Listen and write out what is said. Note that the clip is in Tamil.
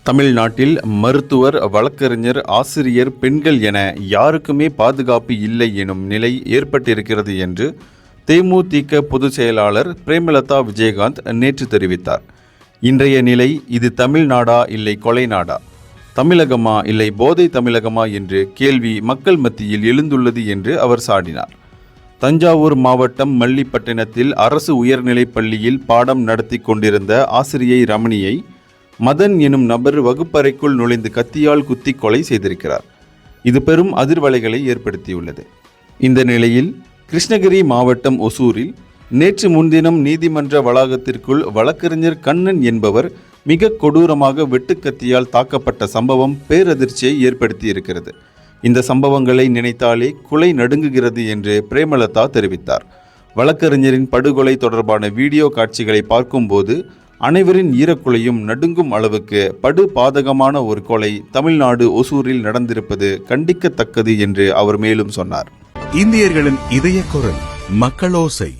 தமிழ்நாட்டில் மருத்துவர், வழக்கறிஞர், ஆசிரியர், பெண்கள் என யாருக்குமே பாதுகாப்பு இல்லை எனும் நிலை ஏற்பட்டிருக்கிறது என்று தேமுதிக பொதுச் செயலாளர் பிரேமலதா விஜயகாந்த் நேற்று தெரிவித்தார். இன்றைய நிலை இது தமிழ்நாடா இல்லை கொலை நாடா, தமிழகமா இல்லை போதை தமிழகமா என்று கேள்வி மக்கள் மத்தியில் எழுந்துள்ளது என்று அவர் சாடினார். தஞ்சாவூர் மாவட்டம் மல்லிப்பட்டினத்தில் அரசு உயர்நிலைப் பள்ளியில் பாடம் நடத்தி கொண்டிருந்த ஆசிரியை ரமணியை மதன் எனும் நபர் வகுப்பறைக்குள் நுழைந்து கத்தியால் குத்தி கொலை செய்திருக்கிறார். இது பெரும் அதிர்வலைகளை ஏற்படுத்தியுள்ளது. இந்த நிலையில் கிருஷ்ணகிரி மாவட்டம் ஒசூரில் நேற்று முன்தினம் நீதிமன்ற வளாகத்திற்குள் வழக்கறிஞர் கண்ணன் என்பவர் மிக கொடூரமாக வெட்டுக்கத்தியால் தாக்கப்பட்ட சம்பவம் பேரதிர்ச்சியை ஏற்படுத்தி இருக்கிறது. இந்த சம்பவங்களை நினைத்தாலே குலை நடுங்குகிறது என்று பிரேமலதா தெரிவித்தார். வழக்கறிஞரின் படுகொலை தொடர்பான வீடியோ காட்சிகளை பார்க்கும்போது அனைவரின் ஈரக்குலையும் நடுங்கும் அளவுக்கு படு பாதகமான ஒரு கொலை தமிழ்நாடு ஒசூரில் நடந்திருப்பது கண்டிக்கத்தக்கது என்று அவர் மேலும் சொன்னார். இந்தியர்களின் இதய குரல் மக்களோசை.